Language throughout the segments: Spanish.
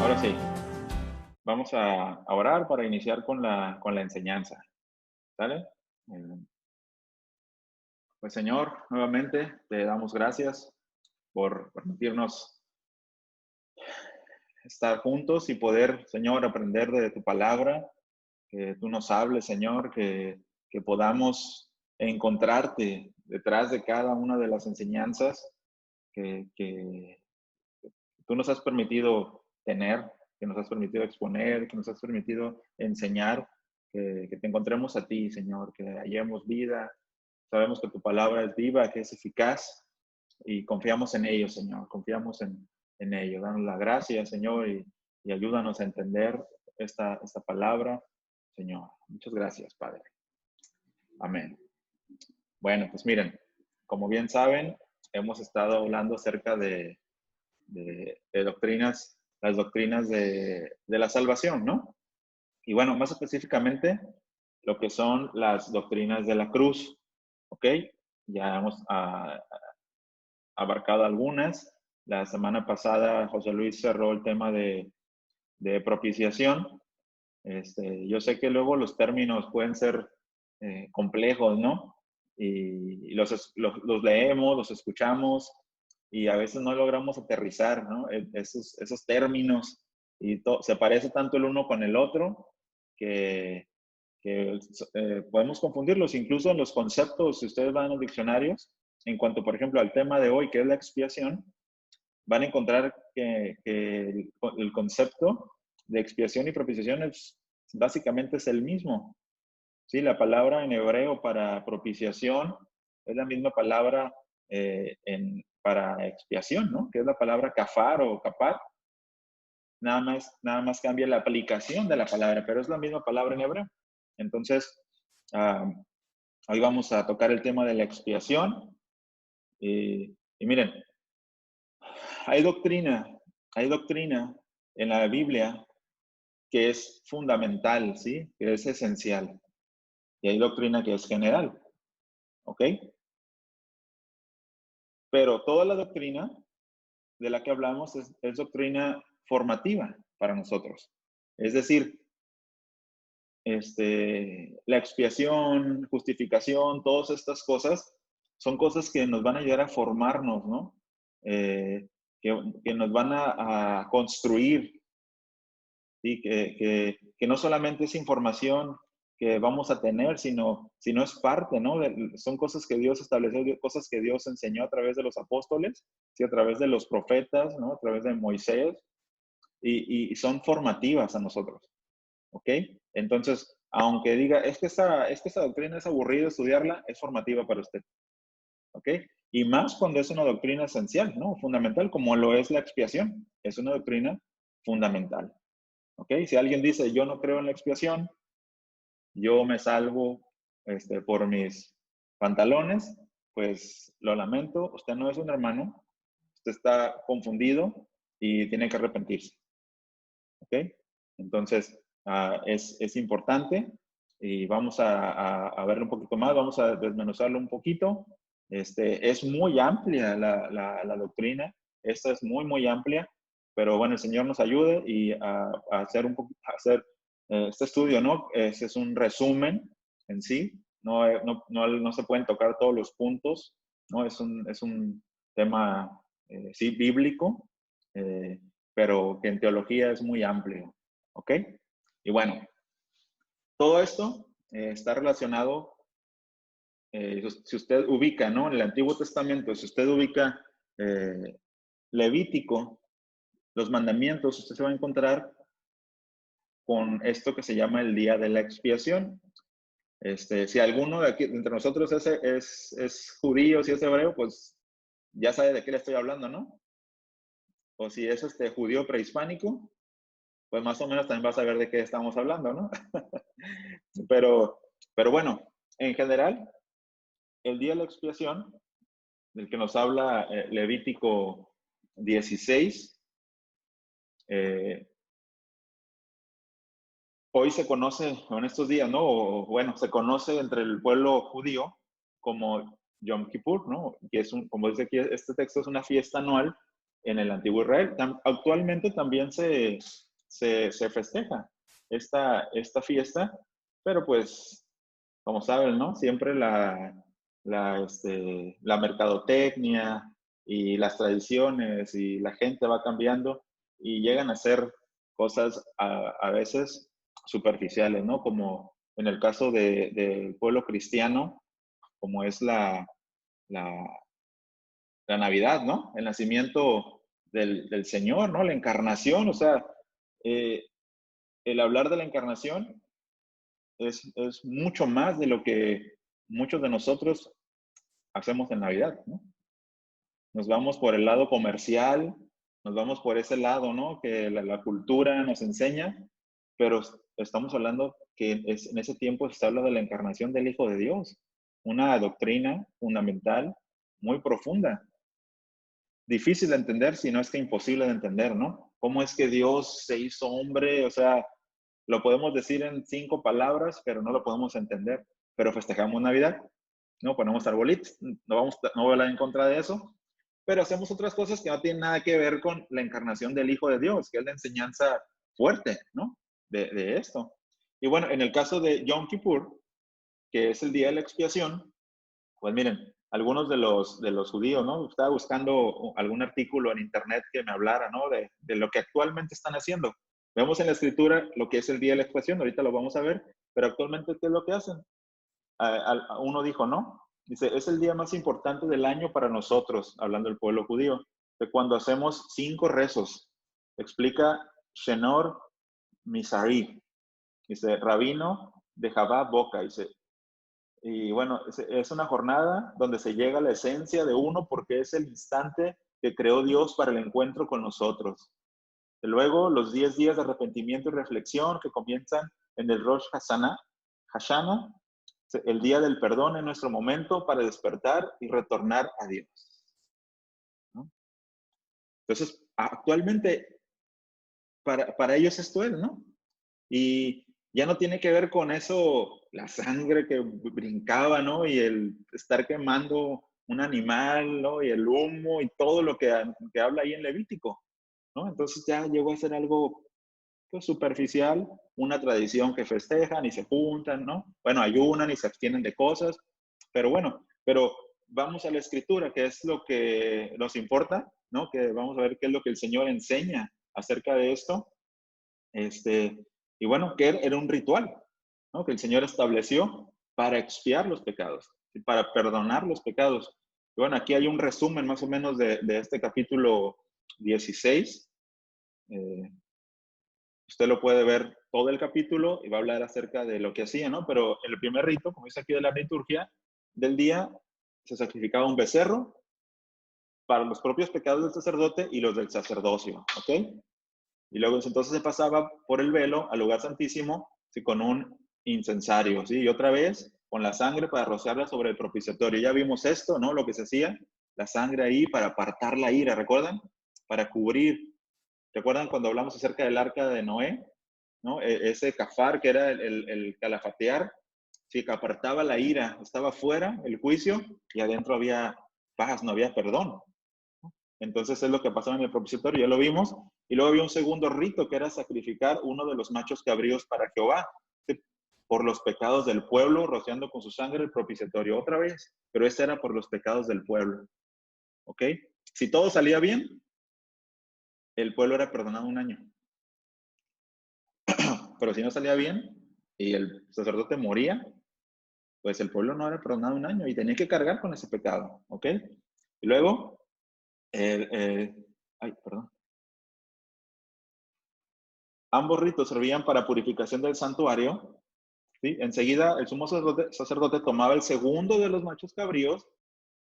Ahora sí, vamos a orar para iniciar con la enseñanza, ¿sale? Eh, Pues Señor, nuevamente te damos gracias por permitirnos estar juntos y poder, Señor, aprender de tu palabra, que tú nos hables, Señor, que podamos encontrarte detrás de cada una de las enseñanzas que tú nos has permitido tener, que nos has permitido exponer, que nos has permitido enseñar, que te encontremos a ti, Señor, que hallemos vida. Sabemos que tu palabra es viva, que es eficaz y confiamos en ello, Señor, confiamos en ello. Danos la gracia, Señor, y ayúdanos a entender esta palabra, Señor. Muchas gracias, Padre. Amén. Bueno, pues miren, como bien saben, hemos estado hablando acerca de doctrinas, las doctrinas de la salvación, ¿no? Y bueno, más específicamente, lo que son las doctrinas de la cruz, ¿ok? Ya hemos abarcado algunas. La semana pasada José Luis cerró el tema de propiciación. Yo sé que luego los términos pueden ser complejos, ¿no? Y los leemos, los escuchamos y a veces no logramos aterrizar, ¿no? Esos términos y se parece tanto el uno con el otro que, que podemos confundirlos. Incluso en los conceptos, si ustedes van a los diccionarios, en cuanto, por ejemplo, al tema de hoy, que es la expiación, van a encontrar que el concepto de expiación y propiciación básicamente es el mismo. Sí, la palabra en hebreo para propiciación es la misma palabra para expiación, ¿no? Que es la palabra kafar o kapar. Nada más cambia la aplicación de la palabra, pero es la misma palabra en hebreo. Entonces, hoy vamos a tocar el tema de la expiación. Y miren, hay doctrina, hay doctrina en la Biblia que es fundamental, ¿sí? Que es esencial. Y hay doctrina que es general, ¿ok? Pero toda la doctrina de la que hablamos es doctrina formativa para nosotros. Es decir, la expiación, justificación, todas estas cosas son cosas que nos van a ayudar a formarnos, ¿no? Que nos van a construir, ¿sí? Que no solamente es información que vamos a tener, sino es parte, ¿no? Son cosas que Dios estableció, cosas que Dios enseñó a través de los apóstoles, ¿sí? A través de los profetas, ¿no? A través de Moisés, y son formativas a nosotros, ¿ok? Entonces, aunque diga, es que esta doctrina es aburrida estudiarla, es formativa para usted, ¿ok? Y más cuando es una doctrina esencial, ¿no? Fundamental, como lo es la expiación, es una doctrina fundamental, ¿ok? Si alguien dice, yo no creo en la expiación, yo me salvo por mis pantalones, pues lo lamento, usted no es un hermano, usted está confundido y tiene que arrepentirse, ¿ok? Entonces, es importante y vamos a verlo un poquito más, vamos a desmenuzarlo un poquito. Es muy amplia la doctrina, esta es muy, muy amplia, pero bueno, el Señor nos ayude y a hacer este estudio, ¿no? Ese es un resumen en sí, no se pueden tocar todos los puntos, ¿no? Es un tema, sí, bíblico, pero que en teología es muy amplio, ¿ok? Y bueno, todo esto está relacionado, si usted ubica, ¿no? En el Antiguo Testamento, si usted ubica eh, Levítico, los mandamientos, usted se va a encontrar con esto que se llama el día de la expiación. Si alguno de aquí, entre nosotros es judío, si es hebreo, pues ya sabe de qué le estoy hablando, ¿no? O si es judío prehispánico, pues más o menos también vas a ver de qué estamos hablando, ¿no? pero, pero bueno, en general, el día de la expiación, del que nos habla Levítico 16, hoy se conoce, en estos días, ¿no? O, bueno, se conoce entre el pueblo judío como Yom Kippur, ¿no? Que como dice aquí, este texto es una fiesta anual en el antiguo Israel. Actualmente también se festeja esta fiesta, pero pues, como saben, ¿no? Siempre la mercadotecnia y las tradiciones y la gente va cambiando y llegan a ser cosas a veces superficiales, ¿no? Como en el caso del pueblo cristiano, como es la, la Navidad, ¿no? El nacimiento del Señor, ¿no? La encarnación, o sea, eh, el hablar de la encarnación es mucho más de lo que muchos de nosotros hacemos en Navidad, ¿no? Nos vamos por el lado comercial, nos vamos por ese lado, ¿no? Que la cultura nos enseña, pero estamos hablando que en ese tiempo se habla de la encarnación del Hijo de Dios, una doctrina fundamental muy profunda, difícil de entender, si no es que imposible de entender, ¿no? ¿Cómo es que Dios se hizo hombre? O sea, lo podemos decir en 5 palabras, pero no lo podemos entender. Pero festejamos Navidad, ¿no? Ponemos arbolitos, no voy a hablar en contra de eso, pero hacemos otras cosas que no tienen nada que ver con la encarnación del Hijo de Dios, que es la enseñanza fuerte, ¿no? De esto. Y bueno, en el caso de Yom Kippur, que es el día de la expiación, pues miren, algunos de los judíos, ¿no? Estaba buscando algún artículo en internet que me hablara, ¿no? De lo que actualmente están haciendo. Vemos en la escritura lo que es el día de la expiación, ahorita lo vamos a ver, pero actualmente, ¿qué es lo que hacen? Uno dijo, ¿no? Dice, es el día más importante del año para nosotros, hablando del pueblo judío, de cuando hacemos 5 rezos. Explica Shenor Misari, dice, rabino de Jabá Boca, dice, y bueno, es una jornada donde se llega a la esencia de uno porque es el instante que creó Dios para el encuentro con nosotros. Y luego, los 10 días de arrepentimiento y reflexión que comienzan en el Rosh Hashanah, el día del perdón en nuestro momento para despertar y retornar a Dios, ¿no? Entonces, actualmente, para ellos esto es, ¿no? Y ya no tiene que ver con eso, la sangre que brincaba, ¿no? Y el estar quemando un animal, ¿no? Y el humo y todo lo que habla ahí en Levítico, ¿no? Entonces ya llegó a ser algo pues, superficial, una tradición que festejan y se juntan, ¿no? Bueno, ayunan y se abstienen de cosas, pero bueno, pero vamos a la escritura, que es lo que nos importa, ¿no? Que vamos a ver qué es lo que el Señor enseña acerca de esto. Y bueno, que era un ritual, ¿no? Que el Señor estableció para expiar los pecados, para perdonar los pecados. Y bueno, aquí hay un resumen más o menos de este capítulo 16. Usted lo puede ver todo el capítulo y va a hablar acerca de lo que hacía, ¿no? Pero el primer rito, como dice aquí de la liturgia del día, se sacrificaba un becerro para los propios pecados del sacerdote y los del sacerdocio, ¿ok? Y luego entonces se pasaba por el velo al lugar santísimo, ¿sí? Con un incensario, ¿sí? Y otra vez con la sangre para rociarla sobre el propiciatorio. Ya vimos esto, ¿no? Lo que se hacía, la sangre ahí para apartar la ira, ¿recuerdan? Para cubrir. ¿Recuerdan cuando hablamos acerca del arca de Noé? ¿No? Ese cafar que era el calafatear, sí, que apartaba la ira, estaba fuera el juicio y adentro había paz, no había perdón. Entonces es lo que pasaba en el propiciatorio, ya lo vimos. Y luego había un segundo rito que era sacrificar uno de los machos cabríos para Jehová, ¿sí? Por los pecados del pueblo, rociando con su sangre el propiciatorio otra vez. Pero este era por los pecados del pueblo. ¿Ok? Si todo salía bien, el pueblo era perdonado un año. Pero si no salía bien y el sacerdote moría, pues el pueblo no era perdonado un año y tenía que cargar con ese pecado. ¿Ok? Y luego, ay, perdón. Ambos ritos servían para purificación del santuario, ¿sí? Enseguida el sumo sacerdote tomaba el segundo de los machos cabríos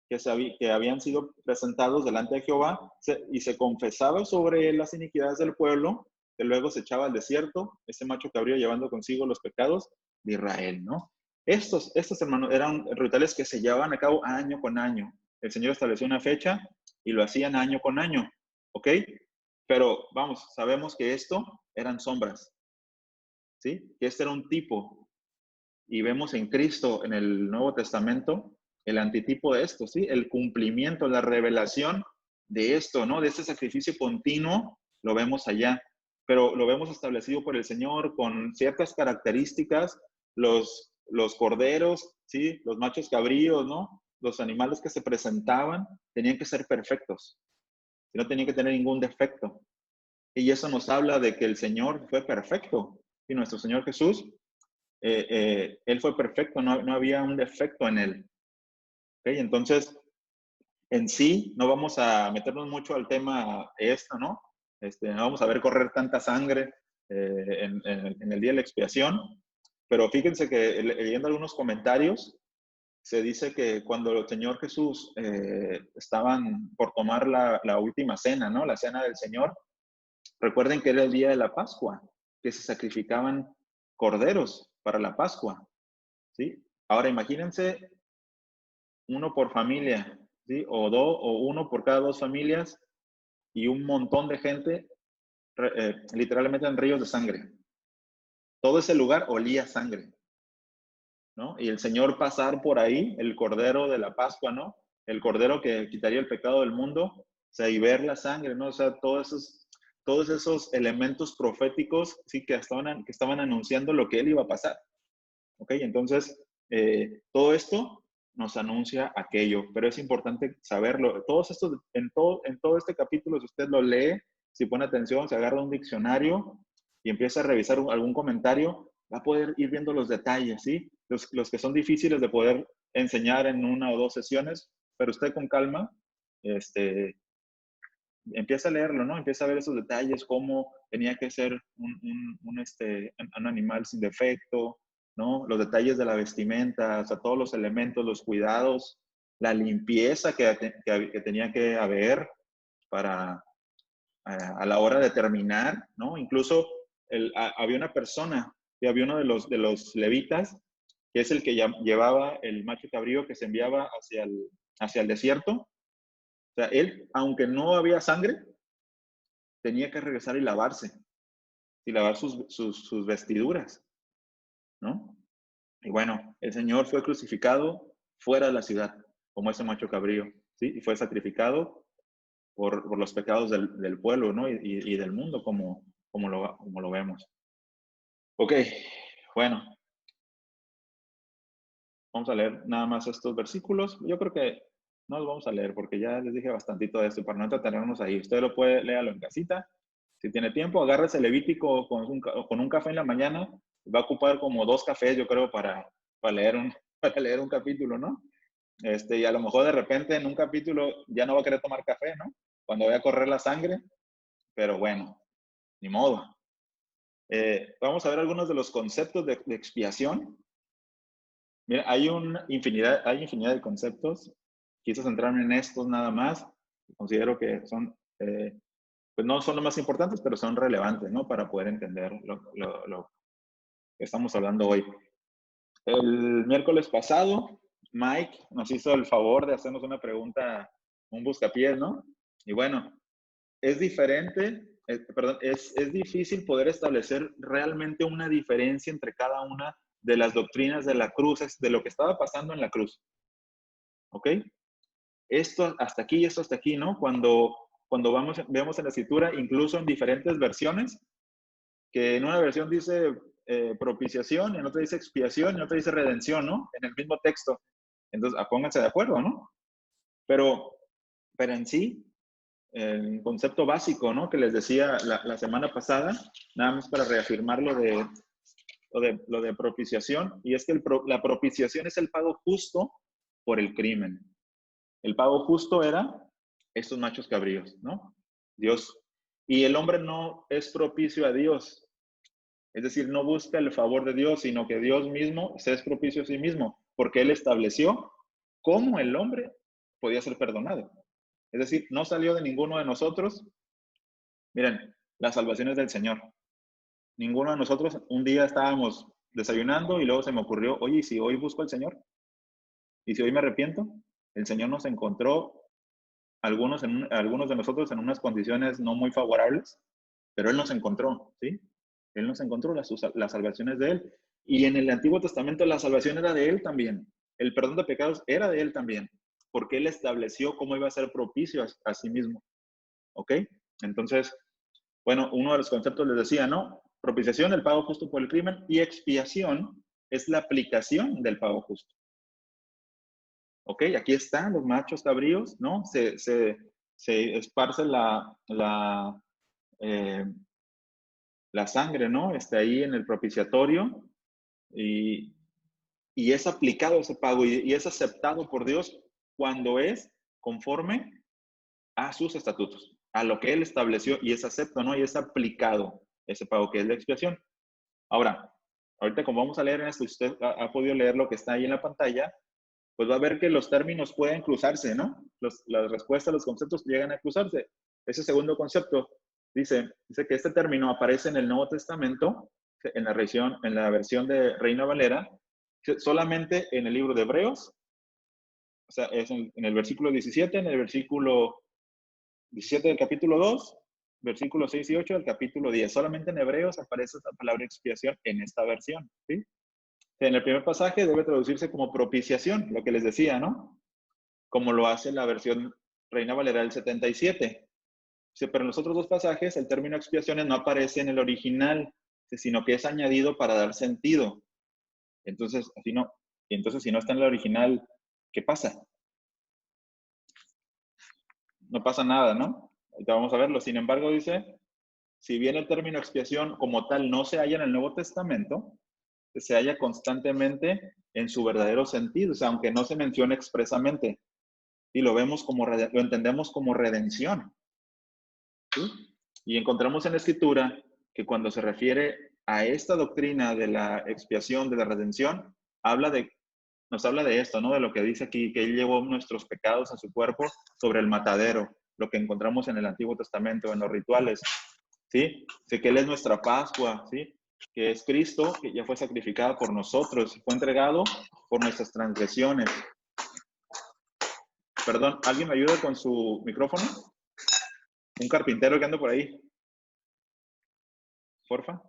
que habían sido presentados delante de Jehová y se confesaba sobre las iniquidades del pueblo, que luego se echaba al desierto, ese macho cabrío llevando consigo los pecados de Israel, ¿no? Estos hermanos, eran rituales que se llevaban a cabo año con año. El Señor estableció una fecha y lo hacían año con año, ¿ok? Pero vamos, sabemos que esto eran sombras, ¿sí? Que este era un tipo. Y vemos en Cristo, en el Nuevo Testamento, el antitipo de esto, ¿sí? El cumplimiento, la revelación de esto, ¿no? De este sacrificio continuo, lo vemos allá. Pero lo vemos establecido por el Señor con ciertas características, los corderos, ¿sí? Los machos cabríos, ¿no? Los animales que se presentaban tenían que ser perfectos, no tenían que tener ningún defecto. Y eso nos habla de que el Señor fue perfecto. Y nuestro Señor Jesús, Él fue perfecto, no había un defecto en Él. ¿Okay? Entonces, en sí, no vamos a meternos mucho al tema ¿no? No vamos a ver correr tanta sangre en el día de la expiación, pero fíjense que leyendo algunos comentarios, se dice que cuando el Señor Jesús estaban por tomar la última cena, ¿no? La cena del Señor, recuerden que era el día de la Pascua, que se sacrificaban corderos para la Pascua, ¿sí? Ahora imagínense uno por familia, ¿sí? O uno por cada dos familias y un montón de gente, literalmente en ríos de sangre. Todo ese lugar olía sangre, ¿no? Y el Señor pasar por ahí, el Cordero de la Pascua, ¿no? El Cordero que quitaría el pecado del mundo, o sea, y ver la sangre, ¿no? O sea, todos esos elementos proféticos, sí, que estaban anunciando lo que Él iba a pasar, ¿ok? Entonces, todo esto nos anuncia aquello, pero es importante saberlo. Todos estos, en todo este capítulo, si usted lo lee, si pone atención, se agarra un diccionario y empieza a revisar algún comentario, va a poder ir viendo los detalles, ¿sí? Los que son difíciles de poder enseñar en una o dos sesiones, pero usted con calma, empieza a leerlo, ¿no? Empieza a ver esos detalles, cómo tenía que ser un animal sin defecto, ¿no? Los detalles de la vestimenta, o sea, todos los elementos, los cuidados, la limpieza que tenía que haber para, a la hora de terminar, ¿no? Incluso había una persona, que había uno de los levitas, que es el que llevaba el macho cabrío que se enviaba hacia el desierto. O sea, él, aunque no había sangre, tenía que regresar y lavarse, y lavar sus vestiduras, ¿no? Y bueno, el Señor fue crucificado fuera de la ciudad, como ese macho cabrío, ¿sí? Y fue sacrificado por los pecados del pueblo, ¿no? Y del mundo, como lo vemos. Ok, bueno, vamos a leer nada más estos versículos. Yo creo que no los vamos a leer porque ya les dije bastantito de esto para no entretenernos ahí. Usted lo puede leerlo en casita. Si tiene tiempo, agárrese Levítico con un café en la mañana. Va a ocupar como 2 cafés, yo creo, para leer para leer un capítulo, ¿no? Y a lo mejor de repente en un capítulo ya no va a querer tomar café, ¿no? Cuando vaya a correr la sangre, pero bueno, ni modo. Vamos a ver algunos de los conceptos de expiación. Mira, hay infinidad de conceptos. Quise centrarme en estos nada más. Considero que son, pues no son los más importantes, pero son relevantes, ¿no? Para poder entender lo que estamos hablando hoy. El miércoles pasado, Mike nos hizo el favor de hacernos una pregunta, un buscapiés, ¿no? Y bueno, es diferente, perdón, es difícil poder establecer realmente una diferencia entre cada una de las doctrinas de la cruz, de lo que estaba pasando en la cruz. ¿Ok? Esto hasta aquí y esto hasta aquí, ¿no? Cuando vemos en la escritura, incluso en diferentes versiones, que en una versión dice propiciación, en otra dice expiación, en otra dice redención, ¿no? En el mismo texto. Entonces, pónganse de acuerdo, ¿no? Pero en sí, el concepto básico, ¿no? Que les decía la semana pasada, nada más para reafirmar lo de propiciación, y es que la propiciación es el pago justo por el crimen. El pago justo era estos machos cabríos, ¿no? Dios. Y el hombre no es propicio a Dios. Es decir, no busca el favor de Dios, sino que Dios mismo se es propicio a sí mismo, porque Él estableció cómo el hombre podía ser perdonado. Es decir, no salió de ninguno de nosotros. Miren, la salvación es del Señor. Ninguno de nosotros, un día estábamos desayunando y luego se me ocurrió, oye, ¿y si hoy busco al Señor? ¿Y si hoy me arrepiento? El Señor nos encontró algunos de nosotros en unas condiciones no muy favorables, pero Él nos encontró, ¿sí? Él nos encontró, la salvación es de Él. Y en el Antiguo Testamento la salvación era de Él también. El perdón de pecados era de Él también. porque Él estableció cómo iba a ser propicio a sí mismo. ¿Ok? Entonces, bueno, uno de los conceptos les decía, ¿no? Propiciación, el pago justo por el crimen, y expiación es la aplicación del pago justo. ¿Ok? Aquí están los machos cabríos, ¿no? Se esparce eh, la sangre, ¿no? Está ahí en el propiciatorio y, y es aplicado ese pago y es aceptado por Dios cuando es conforme a sus estatutos, a lo que Él estableció y es acepto, ¿no? Y es aplicado ese pago que es la expiación. Ahora, ahorita como vamos a leer en esto, si usted ha podido leer lo que está ahí en la pantalla, pues va a ver que los términos pueden cruzarse, ¿no? Las respuestas, los conceptos llegan a cruzarse. Ese segundo concepto dice que este término aparece en el Nuevo Testamento, en la versión de Reina Valera, solamente en el libro de Hebreos, o sea, es en el versículo 17, en el versículo 17 del capítulo 2, versículos 6 y 8 del capítulo 10. Solamente en Hebreos aparece esta palabra expiación en esta versión, ¿sí? En el primer pasaje debe traducirse como propiciación, lo que les decía, ¿no? Como lo hace la versión Reina Valera del 77. Pero en los otros dos pasajes el término expiaciones no aparece en el original, sino que es añadido para dar sentido. Entonces, si no está en el original, ¿qué pasa? No pasa nada, ¿no? Ahorita vamos a verlo. Sin embargo, dice, si bien el término expiación como tal no se halla en el Nuevo Testamento, se halla constantemente en su verdadero sentido, o sea, aunque no se mencione expresamente, y lo entendemos como redención. ¿Sí? Y encontramos en la Escritura que cuando se refiere a esta doctrina de la expiación, de la redención, nos habla de esto, ¿no? De lo que dice aquí, que Él llevó nuestros pecados a su cuerpo sobre el matadero, lo que encontramos en el Antiguo Testamento, en los rituales, ¿sí? Sé que Él es nuestra Pascua, ¿sí? Que es Cristo, que ya fue sacrificado por nosotros, fue entregado por nuestras transgresiones. Perdón, ¿alguien me ayuda con su micrófono? Un carpintero que anda por ahí. Porfa.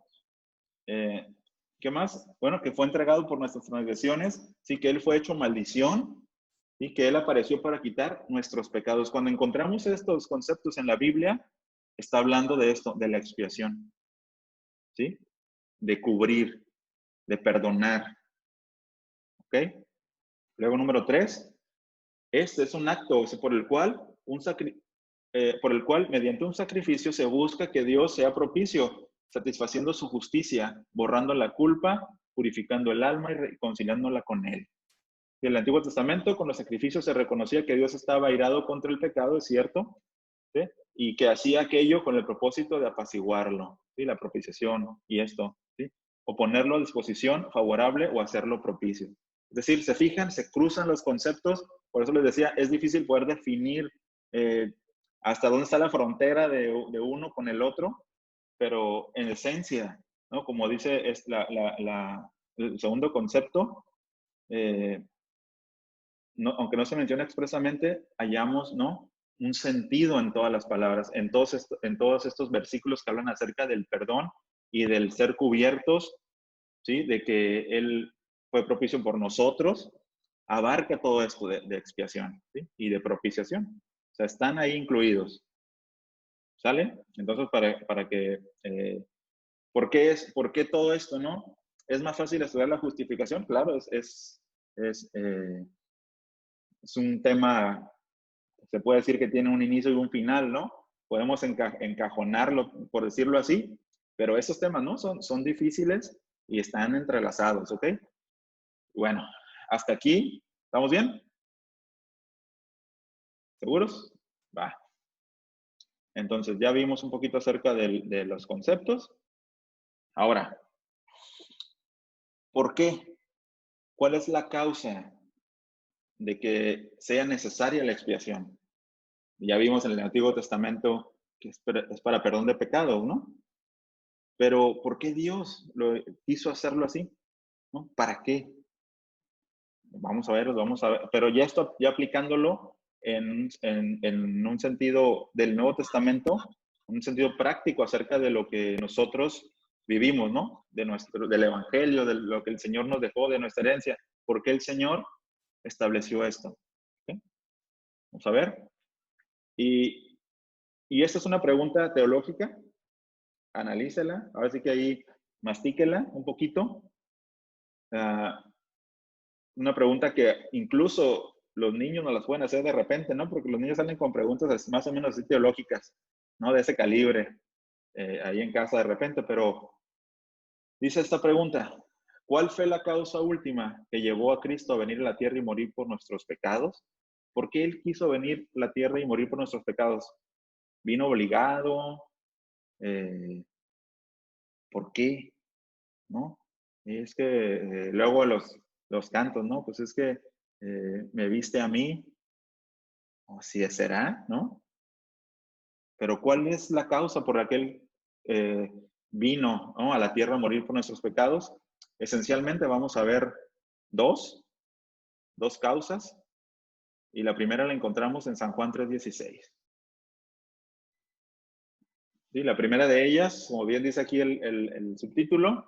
¿Qué más? Bueno, que fue entregado por nuestras transgresiones, sí, que Él fue hecho maldición y que Él apareció para quitar nuestros pecados. Cuando encontramos estos conceptos en la Biblia, está hablando de esto, de la expiación, ¿sí? De cubrir, de perdonar, ¿ok? Luego, número 3, este es un acto por el cual, mediante un sacrificio, se busca que Dios sea propicio, satisfaciendo su justicia, borrando la culpa, purificando el alma y reconciliándola con Él. En el Antiguo Testamento, con los sacrificios se reconocía que Dios estaba airado contra el pecado, es cierto, ¿sí? Y que hacía aquello con el propósito de apaciguarlo, ¿sí? La propiciación y esto, ¿sí? O ponerlo a disposición favorable o hacerlo propicio. Es decir, se fijan, se cruzan los conceptos, por eso les decía, es difícil poder definir hasta dónde está la frontera de uno con el otro, pero en esencia, ¿no? Como dice el segundo concepto, aunque no se menciona expresamente, hallamos, ¿no? Un sentido en todas las palabras, en todos estos versículos que hablan acerca del perdón y del ser cubiertos, ¿sí? De que Él fue propicio por nosotros, abarca todo esto de expiación, ¿sí? Y de propiciación. O sea, están ahí incluidos. ¿Sale? Entonces, para que, ¿por qué todo esto, no? ¿Es más fácil estudiar la justificación? Claro, es un tema, se puede decir que tiene un inicio y un final, ¿no? Podemos encajonarlo, por decirlo así, pero esos temas, ¿no? Son difíciles y están entrelazados, ¿ok? Bueno, hasta aquí, ¿estamos bien? ¿Seguros? Va. Entonces, ya vimos un poquito acerca de los conceptos. Ahora, ¿por qué? ¿Cuál es la causa de que sea necesaria la expiación? Ya vimos en el Antiguo Testamento que es para perdón de pecados, ¿no? Pero ¿por qué Dios quiso hacerlo así? ¿No? ¿Para qué? Vamos a ver. Pero ya aplicándolo en un sentido del Nuevo Testamento, un sentido práctico acerca de lo que nosotros vivimos, ¿no? Del Evangelio, de lo que el Señor nos dejó, de nuestra herencia. ¿Por qué el Señor estableció esto? ¿Okay? Vamos a ver. Y esta es una pregunta teológica. Analícela. Ahora sí que ahí mastíquela un poquito. Una pregunta que incluso los niños nos las pueden hacer de repente, ¿no? Porque los niños salen con preguntas más o menos así teológicas, ¿no? De ese calibre, ahí en casa de repente, pero dice esta pregunta: ¿cuál fue la causa última que llevó a Cristo a venir a la tierra y morir por nuestros pecados? ¿Por qué Él quiso venir a la tierra y morir por nuestros pecados? ¿Vino obligado? ¿Por qué? ¿No? Es que luego los cantos, ¿no? Pues es que me viste a mí, o si será, ¿no? Pero ¿cuál es la causa por la que Él vino, ¿no?, a la tierra a morir por nuestros pecados? Esencialmente vamos a ver dos causas, y la primera la encontramos en San Juan 3:16. ¿Sí? La primera de ellas, como bien dice aquí el subtítulo,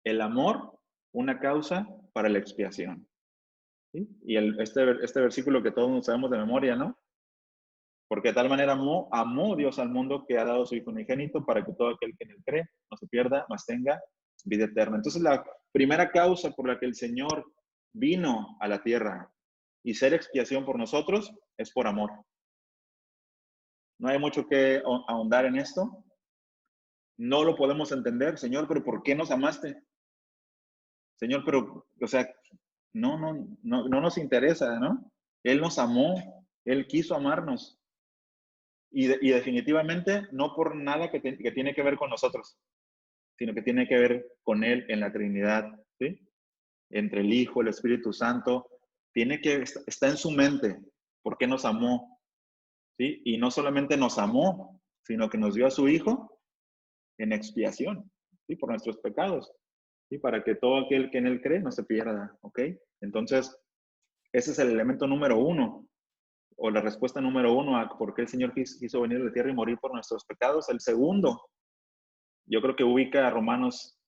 el amor, una causa para la expiación. ¿Sí? Y este versículo que todos nos sabemos de memoria, ¿no? Porque de tal manera amó Dios al mundo que ha dado su Hijo unigénito para que todo aquel que en él cree no se pierda, mas tenga vida eterna. Entonces, la primera causa por la que el Señor vino a la tierra y ser expiación por nosotros es por amor. No hay mucho que ahondar en esto. No lo podemos entender. Señor, pero ¿por qué nos amaste? Señor, pero, o sea, no nos interesa, ¿no? Él nos amó, Él quiso amarnos. Y definitivamente no por nada que tiene que ver con nosotros, sino que tiene que ver con Él en la Trinidad, ¿sí? Entre el Hijo, el Espíritu Santo. Está en su mente. ¿Por qué nos amó? ¿Sí? Y no solamente nos amó, sino que nos dio a su Hijo en expiación, ¿sí? Por nuestros pecados, ¿sí? Para que todo aquel que en Él cree no se pierda, ¿ok? Entonces, ese es el elemento número uno, o la respuesta número uno a por qué el Señor quiso venir a la tierra y morir por nuestros pecados. El segundo, yo creo que ubica a Romanos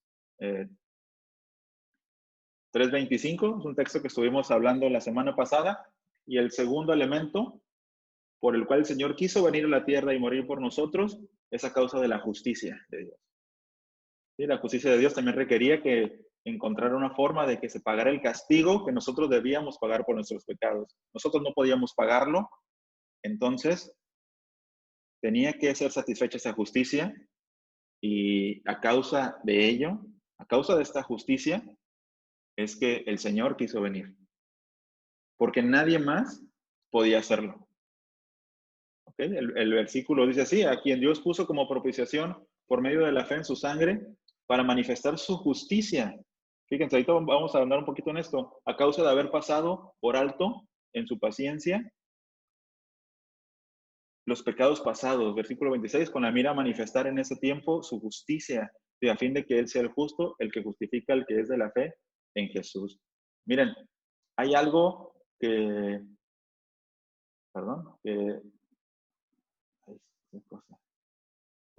3:25, es un texto que estuvimos hablando la semana pasada, y el segundo elemento por el cual el Señor quiso venir a la tierra y morir por nosotros es a causa de la justicia de Dios. ¿Sí? La justicia de Dios también requería que encontrara una forma de que se pagara el castigo que nosotros debíamos pagar por nuestros pecados. Nosotros no podíamos pagarlo, entonces tenía que ser satisfecha esa justicia, y a causa de ello, a causa de esta justicia, es que el Señor quiso venir, porque nadie más podía hacerlo. ¿Okay? El versículo dice así: a quien Dios puso como propiciación por medio de la fe en su sangre para manifestar su justicia. Fíjense, ahorita vamos a andar un poquito en esto. A causa de haber pasado por alto en su paciencia los pecados pasados, versículo 26, con la mira a manifestar en ese tiempo su justicia, y a fin de que Él sea el justo, el que justifica al que es de la fe en Jesús. Miren, hay algo que, perdón, que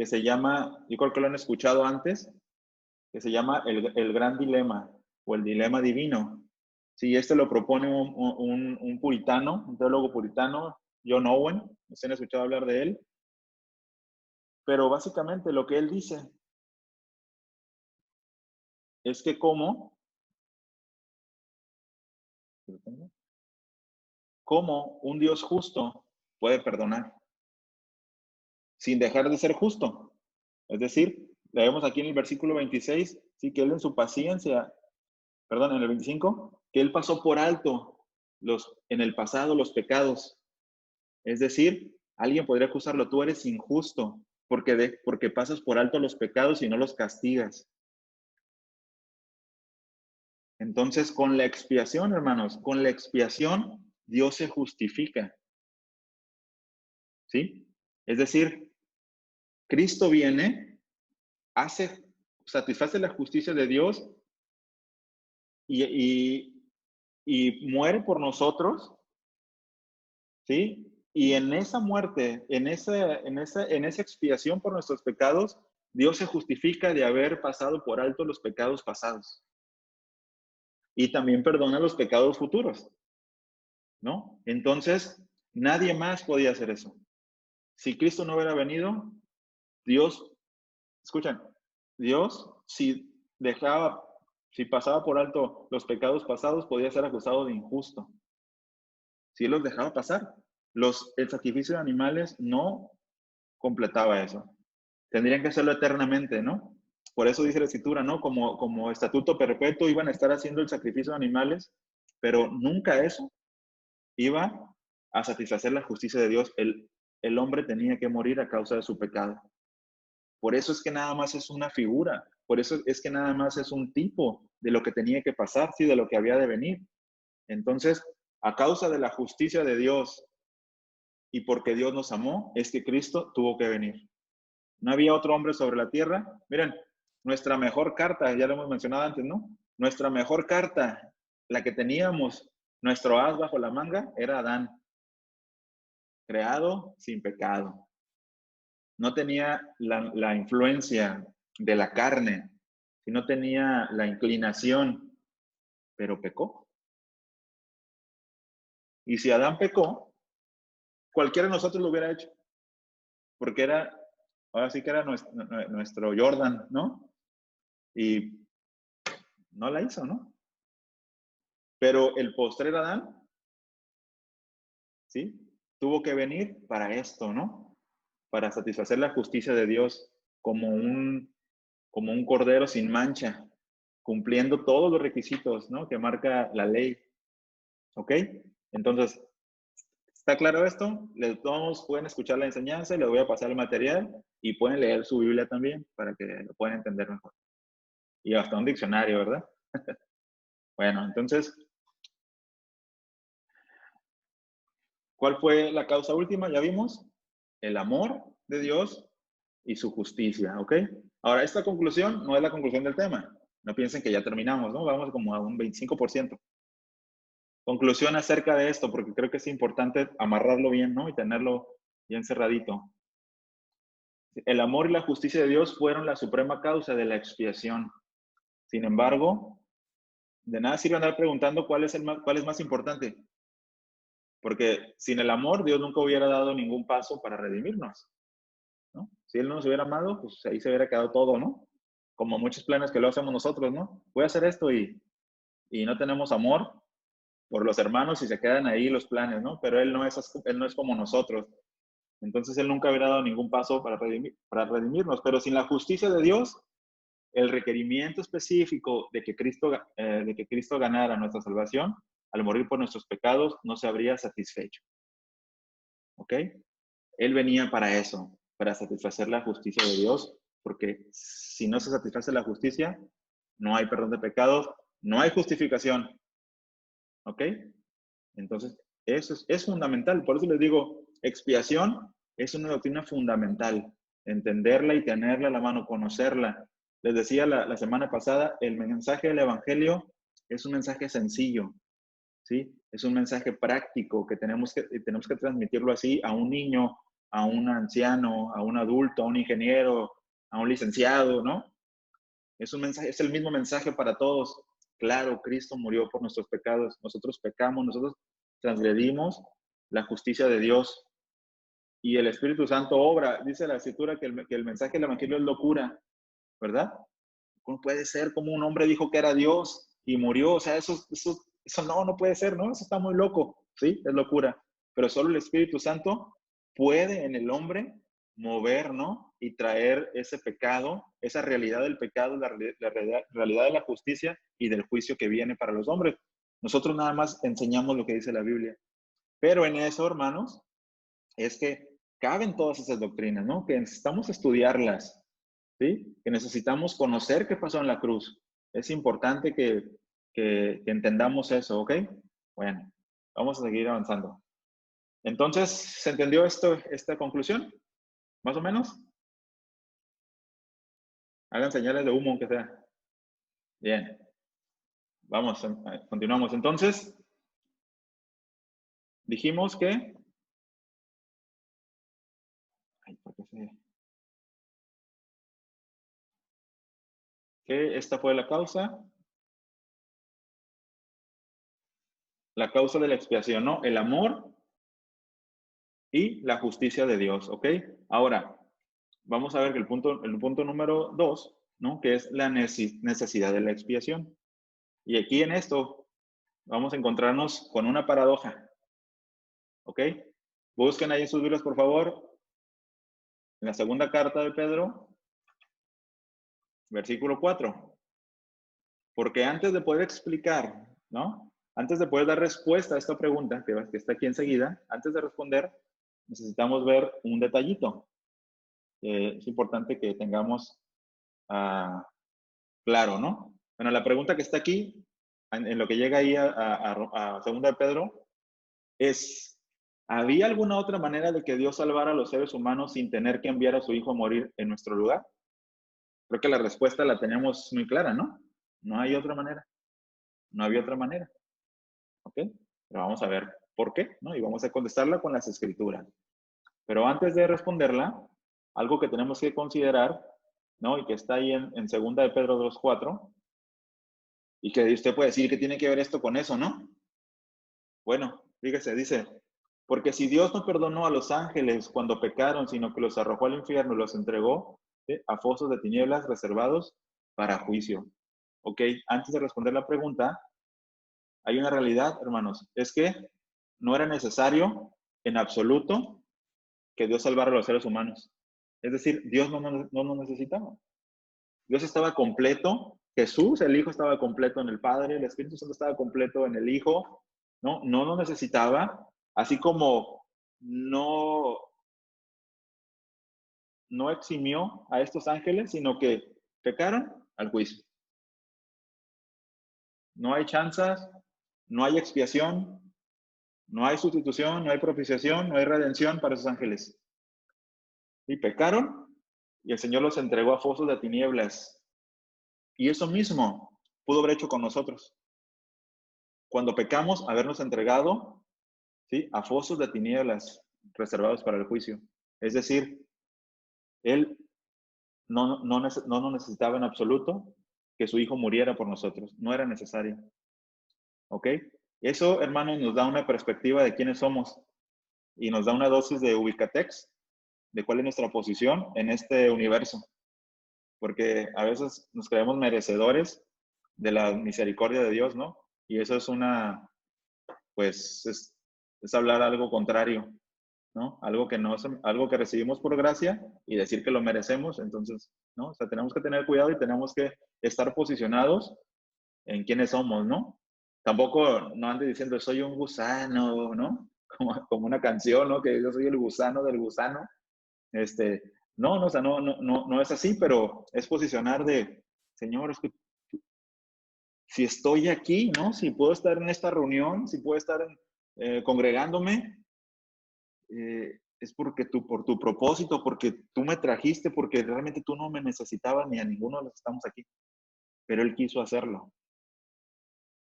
se llama, yo creo que lo han escuchado antes, que se llama el gran dilema o el dilema divino. Sí, este lo propone un puritano, un teólogo puritano, John Owen, ¿se han escuchado hablar de él? Pero básicamente lo que él dice es que cómo un Dios justo puede perdonar sin dejar de ser justo. Es decir, leemos aquí en el versículo 26, sí, que Él en su paciencia, perdón, en el 25, que Él pasó por alto en el pasado los pecados. Es decir, alguien podría acusarlo: tú eres injusto porque pasas por alto los pecados y no los castigas. Entonces, con la expiación, hermanos, con la expiación, Dios se justifica. ¿Sí? Es decir, Cristo viene, satisface la justicia de Dios y muere por nosotros, ¿sí? Y en esa muerte, en esa expiación por nuestros pecados, Dios se justifica de haber pasado por alto los pecados pasados. Y también perdona los pecados futuros, ¿no? Entonces, Nadie más podía hacer eso. Si Cristo no hubiera venido, Dios, escuchen, Dios, si pasaba por alto los pecados pasados, podía ser acusado de injusto. Si él los dejaba pasar, el sacrificio de animales no completaba eso. Tendrían que hacerlo eternamente, ¿no? Por eso dice la escritura, ¿no? Como estatuto perpetuo iban a estar haciendo el sacrificio de animales, pero nunca eso iba a satisfacer la justicia de Dios. El hombre tenía que morir a causa de su pecado. Por eso es que nada más es una figura, por eso es que nada más es un tipo de lo que tenía que pasar, sí, de lo que había de venir. Entonces, a causa de la justicia de Dios y porque Dios nos amó, es que Cristo tuvo que venir. No había otro hombre sobre la tierra. Miren, nuestra mejor carta, ya lo hemos mencionado antes, ¿no? Nuestra mejor carta, la que teníamos, nuestro as bajo la manga, era Adán, creado sin pecado. No tenía la influencia de la carne, sino tenía la inclinación, pero pecó. Y si Adán pecó, cualquiera de nosotros lo hubiera hecho, porque ahora sí que era nuestro Jordan, ¿no? Y no la hizo, ¿no? Pero el postrer Adán, ¿sí? Tuvo que venir para esto, ¿no? Para satisfacer la justicia de Dios como un cordero sin mancha, cumpliendo todos los requisitos, ¿no? Que marca la ley. ¿Ok? Entonces, ¿está claro esto? Todos pueden escuchar la enseñanza, les voy a pasar el material y pueden leer su Biblia también para que lo puedan entender mejor. Y hasta un diccionario, ¿verdad? Bueno, entonces, ¿cuál fue la causa última? Ya vimos el amor de Dios y su justicia, ¿ok? Ahora, esta conclusión no es la conclusión del tema. No piensen que ya terminamos, ¿no? Vamos como a un 25%. Conclusión acerca de esto, porque creo que es importante amarrarlo bien, ¿no? Y tenerlo bien cerradito. El amor y la justicia de Dios fueron la suprema causa de la expiación. Sin embargo, de nada sirve andar preguntando cuál es más importante. Porque sin el amor, Dios nunca hubiera dado ningún paso para redimirnos, ¿no? Si Él no nos hubiera amado, pues ahí se hubiera quedado todo, ¿no? Como muchos planes que lo hacemos nosotros, ¿no? Voy a hacer esto y no tenemos amor por los hermanos y se quedan ahí los planes, ¿no? Pero él no es como nosotros. Entonces Él nunca hubiera dado ningún paso para redimirnos. Pero sin la justicia de Dios, el requerimiento específico de que Cristo ganara nuestra salvación, al morir por nuestros pecados, no se habría satisfecho. ¿Ok? Él venía para eso, para satisfacer la justicia de Dios, porque si no se satisface la justicia, no hay perdón de pecados, no hay justificación. ¿Ok? Entonces, eso es fundamental. Por eso les digo, expiación es una doctrina fundamental. Entenderla y tenerla a la mano, conocerla. Les decía la semana pasada, el mensaje del Evangelio es un mensaje sencillo, ¿sí? Es un mensaje práctico que tenemos que transmitirlo así a un niño, a un anciano, a un adulto, a un ingeniero, a un licenciado, ¿no? Es un mensaje, es el mismo mensaje para todos. Claro, Cristo murió por nuestros pecados. Nosotros pecamos, nosotros transgredimos la justicia de Dios. Y el Espíritu Santo obra. Dice la Escritura que el mensaje del Evangelio es locura, ¿verdad? ¿Cómo puede ser? Como un hombre dijo que era Dios y murió. O sea, eso no puede ser, ¿no? Eso está muy loco, ¿sí? Es locura. Pero solo el Espíritu Santo puede en el hombre mover, ¿no? Y traer ese pecado, esa realidad del pecado, la realidad de la justicia y del juicio que viene para los hombres. Nosotros nada más enseñamos lo que dice la Biblia. Pero en eso, hermanos, es que caben todas esas doctrinas, ¿no? Que necesitamos estudiarlas, ¿sí? Que necesitamos conocer qué pasó en la cruz. Es importante que entendamos eso, ¿ok? Bueno, vamos a seguir avanzando. Entonces, ¿se entendió esta conclusión? ¿Más o menos? Hagan señales de humo, aunque sea. Bien. Vamos, continuamos. Entonces, dijimos que... Ay, ¿por qué que esta fue la causa de la expiación, ¿no? El amor y la justicia de Dios, ¿ok? Ahora, vamos a ver que el punto número 2, ¿no? Que es la necesidad de la expiación. Y aquí en esto vamos a encontrarnos con una paradoja, ¿ok? Busquen ahí en sus Biblias, por favor, en la segunda carta de Pedro, versículo 4. Porque antes de poder explicar, ¿no? Antes de poder dar respuesta a esta pregunta, que está aquí enseguida, antes de responder, necesitamos ver un detallito. Es importante que tengamos claro, ¿no? Bueno, la pregunta que está aquí, en lo que llega ahí a segunda de Pedro, es, ¿había alguna otra manera de que Dios salvara a los seres humanos sin tener que enviar a su Hijo a morir en nuestro lugar? Creo que la respuesta la tenemos muy clara, ¿no? No hay otra manera. No había otra manera. ¿Ok? Pero vamos a ver por qué, ¿no? Y vamos a contestarla con las escrituras. Pero antes de responderla, algo que tenemos que considerar, ¿no? Y que está ahí en segunda de Pedro 2:4, y que usted puede decir que tiene que ver esto con eso, ¿no? Bueno, fíjese, dice, porque si Dios no perdonó a los ángeles cuando pecaron, sino que los arrojó al infierno y los entregó, ¿sí?, a fosos de tinieblas reservados para juicio. Ok, antes de responder la pregunta, hay una realidad, hermanos, es que no era necesario en absoluto que Dios salvara a los seres humanos. Es decir, Dios no nos necesitaba. Dios estaba completo, Jesús, el Hijo, estaba completo en el Padre, el Espíritu Santo estaba completo en el Hijo, ¿no? No lo necesitaba, así como no eximió a estos ángeles, sino que pecaron al juicio. No hay chanzas, no hay expiación, no hay sustitución, no hay propiciación, no hay redención para esos ángeles. Y pecaron y el Señor los entregó a fosos de tinieblas. Y eso mismo pudo haber hecho con nosotros. Cuando pecamos, habernos entregado, ¿sí?, a fosos de tinieblas reservados para el juicio. Es decir, Él no nos necesitaba en absoluto que su Hijo muriera por nosotros. No era necesario. ¿Ok? Eso, hermanos, nos da una perspectiva de quiénes somos y nos da una dosis de ubicatex, de cuál es nuestra posición en este universo. Porque a veces nos creemos merecedores de la misericordia de Dios, ¿no? Y eso es pues, es hablar algo contrario, ¿no? Algo que recibimos por gracia y decir que lo merecemos, entonces, ¿no? O sea, tenemos que tener cuidado y tenemos que estar posicionados en quiénes somos, ¿no? Tampoco no ande diciendo soy un gusano, ¿no? Como una canción, ¿no? Que yo soy el gusano del gusano. No, o sea, no es así, pero es posicionar de, Señor, es que si estoy aquí, ¿no? Si puedo estar en esta reunión, si puedo estar congregándome, es porque por tu propósito, porque tú me trajiste, porque realmente tú no me necesitabas ni a ninguno de los que estamos aquí, pero Él quiso hacerlo.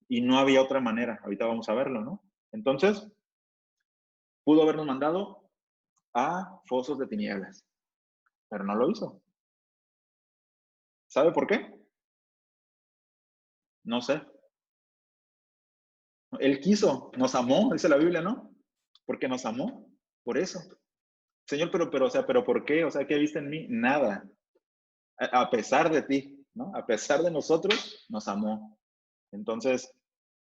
Y no había otra manera, ahorita vamos a verlo, ¿no? Entonces, pudo habernos mandado a fosos de tinieblas, pero no lo hizo. ¿Sabe por qué? No sé. Él quiso, nos amó, dice la Biblia, ¿no? Porque nos amó, por eso. Señor, o sea, ¿pero por qué? O sea, ¿qué viste en mí? Nada. A pesar de ti, ¿no? A pesar de nosotros, nos amó. Entonces,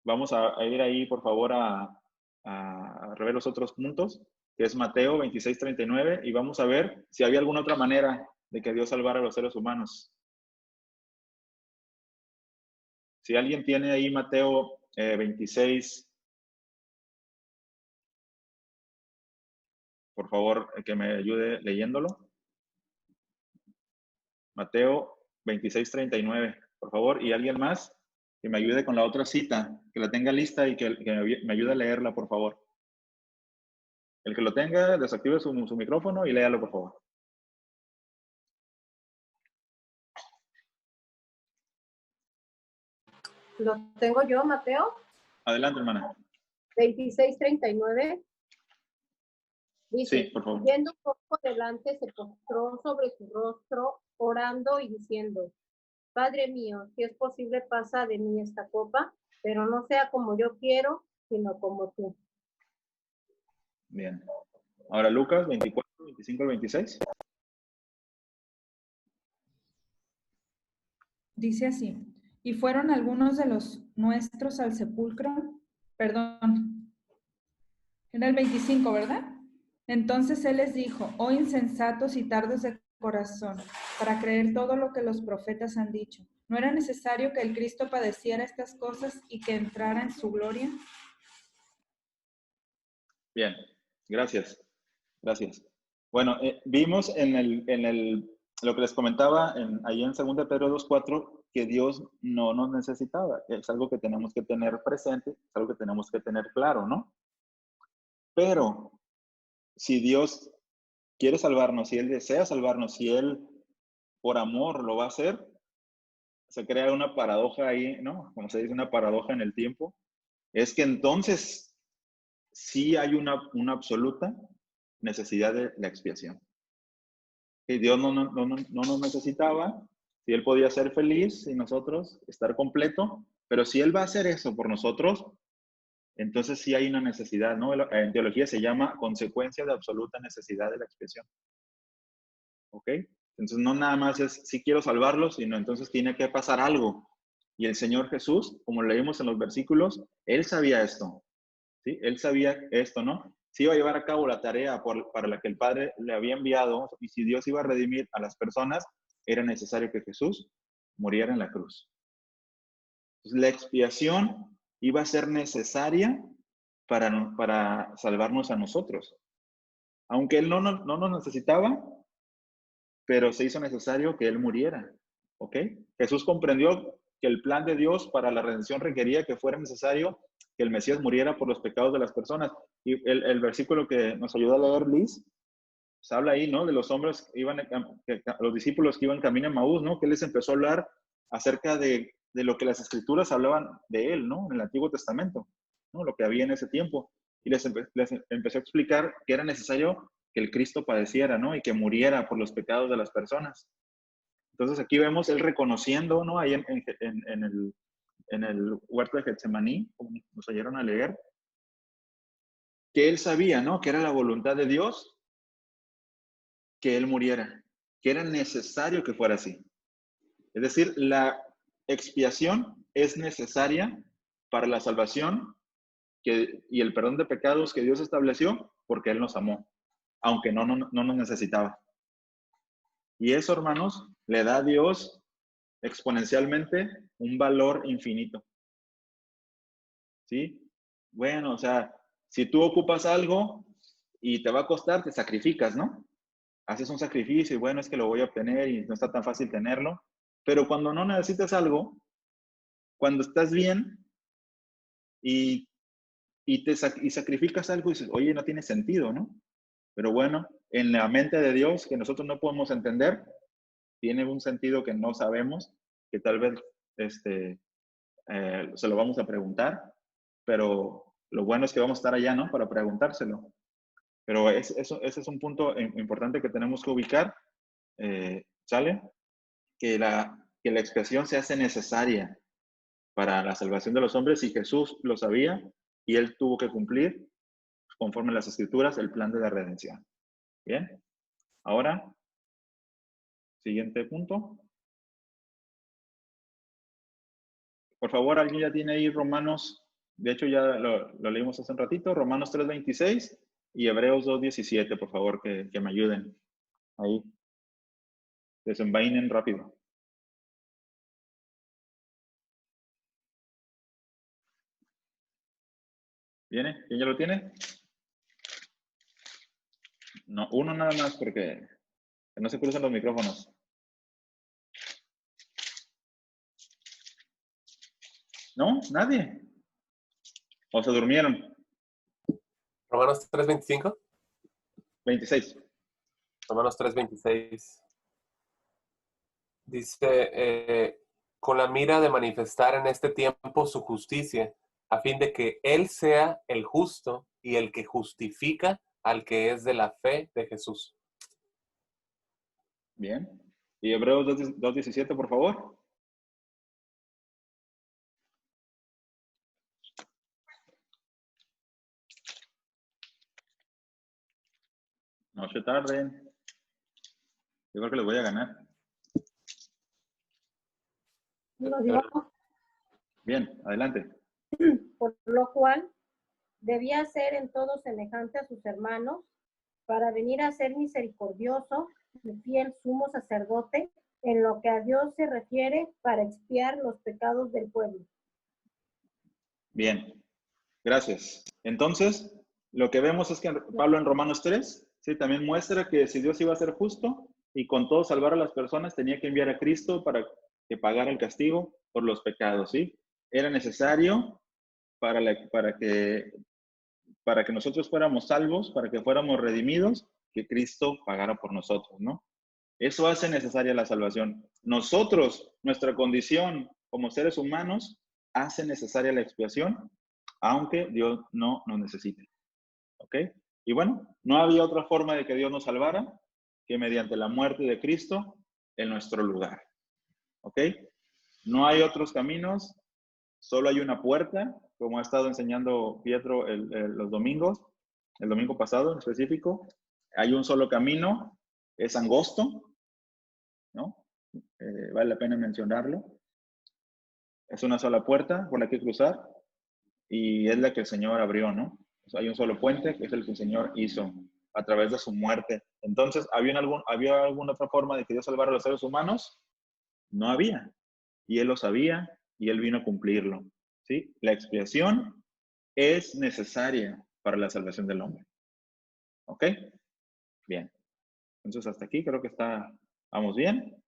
vamos a ir ahí, por favor, a rever los otros puntos, que es Mateo 26:39, y vamos a ver si había alguna otra manera de que Dios salvara a los seres humanos. Si alguien tiene ahí Mateo 26, por favor, que me ayude leyéndolo. Mateo 26:39, por favor, y alguien más que me ayude con la otra cita, que la tenga lista y que me ayude a leerla, por favor. El que lo tenga, desactive su micrófono y léalo, por favor. Lo tengo yo, Mateo. Adelante, hermana. 26:39. Dice, Sí, por favor. yendo un poco adelante, se postró sobre su rostro, orando y diciendo, Padre mío, si es posible, pasa de mí esta copa, pero no sea como yo quiero, sino como tú. Bien. Ahora Lucas 24, 25 al 26. Dice así, y fueron algunos de los nuestros al sepulcro, perdón, era el 25, ¿verdad? Entonces él les dijo, oh insensatos y tardos de corazón, para creer todo lo que los profetas han dicho. ¿No era necesario que el Cristo padeciera estas cosas y que entrara en su gloria? Bien, gracias. Gracias. Bueno, vimos lo que les comentaba ahí en 2 Pedro 2:4, que Dios no nos necesitaba. Es algo que tenemos que tener presente, es algo que tenemos que tener claro, ¿no? Pero si Dios quiere salvarnos, si Él desea salvarnos, si Él por amor lo va a hacer, se crea una paradoja ahí, ¿no? Como se dice, una paradoja en el tiempo. Es que entonces sí hay una absoluta necesidad de la expiación. Y Dios no nos necesitaba, si Él podía ser feliz y nosotros estar completo, pero si Él va a hacer eso por nosotros, entonces sí hay una necesidad, ¿no? En teología se llama consecuencia de absoluta necesidad de la expiación. ¿Ok? Entonces no nada más es si quiero salvarlo, sino entonces tiene que pasar algo. Y el Señor Jesús, como leímos en los versículos, Él sabía esto, ¿sí? Él sabía esto, ¿no? Si iba a llevar a cabo la tarea para la que el Padre le había enviado y si Dios iba a redimir a las personas, era necesario que Jesús muriera en la cruz. Entonces, la expiación iba a ser necesaria para salvarnos a nosotros. Aunque Él no nos necesitaba, pero se hizo necesario que Él muriera. ¿Ok? Jesús comprendió que el plan de Dios para la redención requería que fuera necesario que el Mesías muriera por los pecados de las personas. Y el versículo que nos ayuda a leer Liz, se habla ahí, ¿no? De los hombres que iban, los discípulos que iban camino a Maús, ¿no? Que él les empezó a hablar acerca de lo que las escrituras hablaban de él, ¿no? En el Antiguo Testamento, ¿no? Lo que había en ese tiempo. Y les empezó a explicar que era necesario que el Cristo padeciera, ¿no? Y que muriera por los pecados de las personas. Entonces aquí vemos él reconociendo, ¿no? Ahí en el huerto de Getsemaní, como nos oyeron a leer, que él sabía, ¿no? Que era la voluntad de Dios que él muriera, que era necesario que fuera así. Es decir, la expiación es necesaria para la salvación y el perdón de pecados que Dios estableció porque Él nos amó, aunque no nos necesitaba. Y eso, hermanos, le da a Dios exponencialmente un valor infinito. ¿Sí? Bueno, o sea, si tú ocupas algo y te va a costar, te sacrificas, ¿no? Haces un sacrificio y bueno, es que lo voy a obtener y no está tan fácil tenerlo. Pero cuando no necesitas algo, cuando estás bien y, y sacrificas algo y dices, oye, no tiene sentido, ¿no? Pero bueno, en la mente de Dios, que nosotros no podemos entender, tiene un sentido que no sabemos, que tal vez se lo vamos a preguntar, pero lo bueno es que vamos a estar allá, ¿no? Para preguntárselo. Pero ese es un punto importante que tenemos que ubicar, ¿sale? Que la expiación se hace necesaria para la salvación de los hombres y Jesús lo sabía y él tuvo que cumplir, conforme a las escrituras, el plan de la redención. Bien, ahora, siguiente punto. Por favor, ¿alguien ya tiene ahí Romanos? De hecho, ya lo leímos hace un ratito, Romanos 3:26 y Hebreos 2:17, por favor, que me ayuden ahí. Desenvainen rápido. ¿Viene? ¿Quién ya lo tiene? No, uno nada más, porque no se cruzan los micrófonos. ¿No? ¿Nadie? ¿O se durmieron? Romanos 3:25. 26. Romanos 3:26. Dice, con la mira de manifestar en este tiempo su justicia, a fin de que Él sea el justo y el que justifica al que es de la fe de Jesús. Bien. Y Hebreos 2:17, por favor. No se tarden. Yo creo que les voy a ganar. Lo digo, Bien, adelante. por lo cual debía ser en todo semejante a sus hermanos, para venir a ser misericordioso y fiel sumo sacerdote en lo que a Dios se refiere, para expiar los pecados del pueblo. Bien, gracias. Entonces, lo que vemos es que Pablo en Romanos 3, sí, también muestra que si Dios iba a ser justo y con todo salvar a las personas, tenía que enviar a Cristo para que pagara el castigo por los pecados, ¿sí? Era necesario para que nosotros fuéramos salvos, para que fuéramos redimidos, que Cristo pagara por nosotros, ¿no? Eso hace necesaria la salvación. Nosotros, nuestra condición como seres humanos, hace necesaria la expiación, aunque Dios no nos necesite. ¿Ok? Y bueno, no había otra forma de que Dios nos salvara que mediante la muerte de Cristo en nuestro lugar. ¿Ok? No hay otros caminos, solo hay una puerta, como ha estado enseñando Pietro los domingos, el domingo pasado en específico. Hay un solo camino, es angosto, ¿no? Vale la pena mencionarlo. Es una sola puerta por la que cruzar y es la que el Señor abrió, ¿no? O sea, hay un solo puente que es el que el Señor hizo a través de su muerte. Entonces, ¿había alguna otra forma de que Dios salvara a los seres humanos? No había. Y Él lo sabía y Él vino a cumplirlo, ¿sí? La expiación es necesaria para la salvación del hombre. ¿Ok? Bien. Entonces, hasta aquí creo que vamos bien.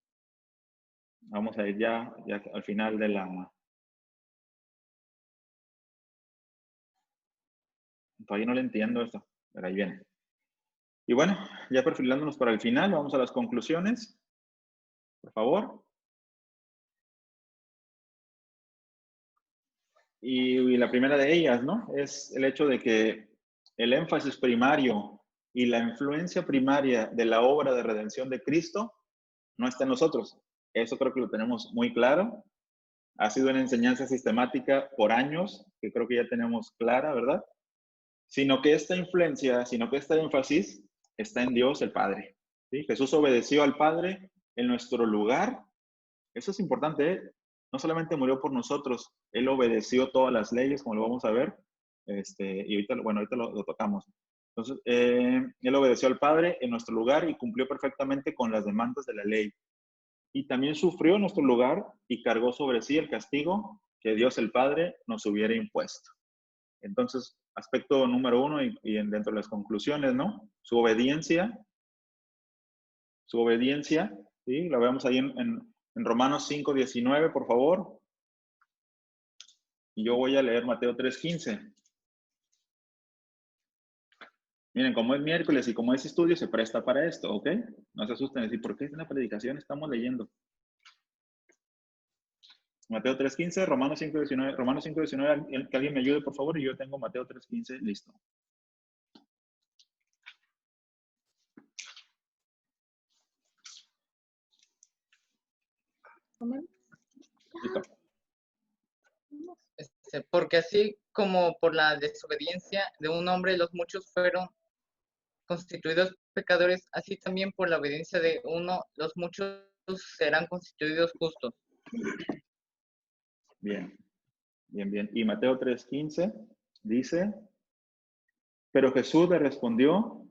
Vamos a ir ya al final de la... Todavía no le entiendo esto, pero ahí viene. Y bueno, ya perfilándonos para el final, vamos a las conclusiones. Por favor. Y la primera de ellas, ¿no? Es el hecho de que el énfasis primario y la influencia primaria de la obra de redención de Cristo no está en nosotros. Eso creo que lo tenemos muy claro. Ha sido una enseñanza sistemática por años, que creo que ya tenemos clara, ¿verdad? Sino que esta influencia, sino que este énfasis está en Dios el Padre. ¿Sí? Jesús obedeció al Padre en nuestro lugar. Eso es importante, ¿eh? No solamente murió por nosotros, Él obedeció todas las leyes, como lo vamos a ver, y ahorita lo tocamos. Entonces, Él obedeció al Padre en nuestro lugar y cumplió perfectamente con las demandas de la ley. Y también sufrió en nuestro lugar y cargó sobre sí el castigo que Dios el Padre nos hubiera impuesto. Entonces, aspecto número 1 y dentro de las conclusiones, ¿no? Su obediencia, ¿sí? Lo vemos ahí en Romanos 5:19, por favor. Y yo voy a leer Mateo 3:15. Miren, como es miércoles y como es estudio, se presta para esto, ¿ok? No se asusten, decir, ¿por qué en la predicación estamos leyendo? Mateo 3:15, Romanos 5:19, que alguien me ayude, por favor, y yo tengo Mateo 3:15 listo. Listo. Porque así como por la desobediencia de un hombre los muchos fueron constituidos pecadores, así también por la obediencia de uno los muchos serán constituidos justos. Bien. Y Mateo 3:15 dice, pero Jesús le respondió,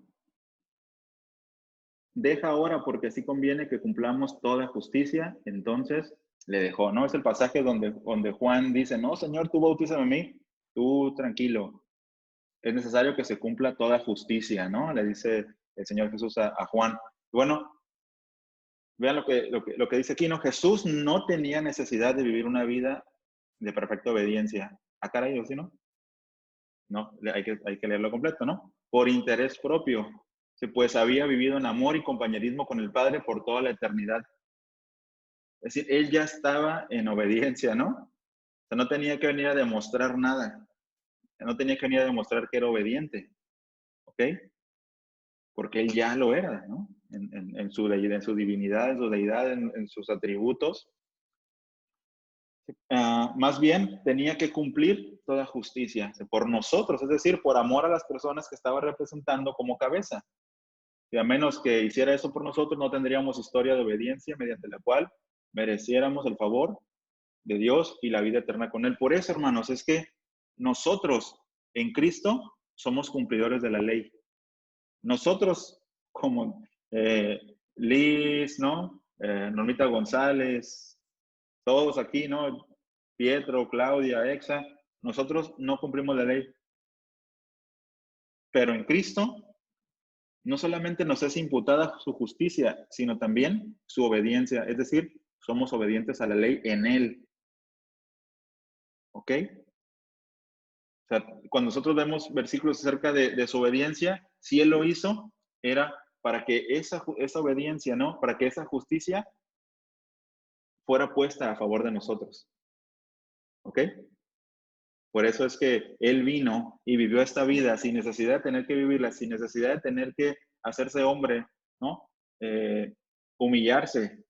deja ahora porque así conviene que cumplamos toda justicia. Entonces le dejó, ¿no? Es el pasaje donde Juan dice, no, Señor, tú bautízame a mí, tú tranquilo. Es necesario que se cumpla toda justicia, ¿no? Le dice el Señor Jesús a Juan. Bueno, vean lo que dice aquí, ¿no? Jesús no tenía necesidad de vivir una vida de perfecta obediencia. ¿Ah, caray, o sí, no? No, hay que leerlo completo, ¿no? Por interés propio. Pues había vivido en amor y compañerismo con el Padre por toda la eternidad. Es decir, él ya estaba en obediencia, ¿no? O sea, no tenía que venir a demostrar nada. No tenía que venir a demostrar que era obediente. ¿Ok? Porque él ya lo era, ¿no? En su divinidad, en su deidad, en sus atributos. Más bien tenía que cumplir toda justicia por nosotros, es decir, por amor a las personas que estaba representando como cabeza. Y a menos que hiciera eso por nosotros, no tendríamos historia de obediencia mediante la cual mereciéramos el favor de Dios y la vida eterna con Él. Por eso, hermanos, es que nosotros en Cristo somos cumplidores de la ley. Nosotros, como Liz, ¿no? Normita González, todos aquí, ¿no? Pietro, Claudia, Exa, nosotros no cumplimos la ley. Pero en Cristo no solamente nos es imputada su justicia, sino también su obediencia. Es decir, somos obedientes a la ley en Él. ¿Ok? O sea, cuando nosotros vemos versículos acerca de su obediencia, si Él lo hizo, era para que esa obediencia, ¿no? Para que esa justicia fuera puesta a favor de nosotros. ¿Ok? Por eso es que Él vino y vivió esta vida sin necesidad de tener que vivirla, sin necesidad de tener que hacerse hombre, ¿no? Humillarse,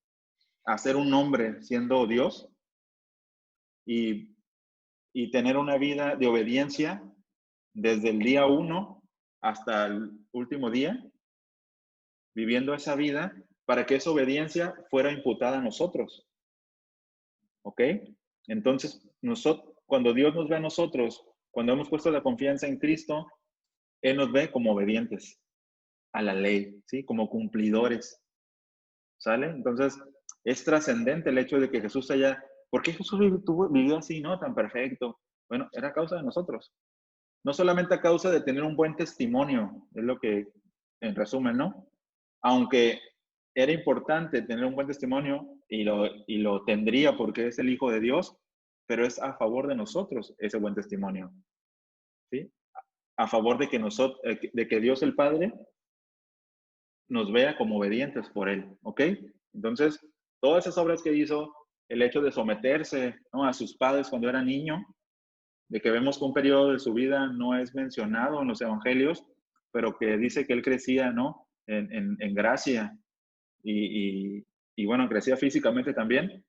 hacer un hombre siendo Dios y tener una vida de obediencia desde el día 1 hasta el último día, viviendo esa vida para que esa obediencia fuera imputada a nosotros. ¿Ok? Entonces, cuando Dios nos ve a nosotros, cuando hemos puesto la confianza en Cristo, Él nos ve como obedientes a la ley, ¿sí? Como cumplidores. ¿Sale? Entonces, es trascendente el hecho de que Jesús haya... ¿Por qué Jesús vivió así, no? Tan perfecto. Bueno, era a causa de nosotros. No solamente a causa de tener un buen testimonio, es lo que, en resumen, ¿no? Aunque era importante tener un buen testimonio y lo tendría porque es el Hijo de Dios, pero es a favor de nosotros ese buen testimonio, ¿sí? A favor de que de que Dios el Padre nos vea como obedientes por Él, ¿ok? Entonces, todas esas obras que hizo, el hecho de someterse, ¿no? A sus padres cuando era niño, de que vemos que un periodo de su vida no es mencionado en los evangelios, pero que dice que él crecía, ¿no? En gracia y bueno, crecía físicamente también,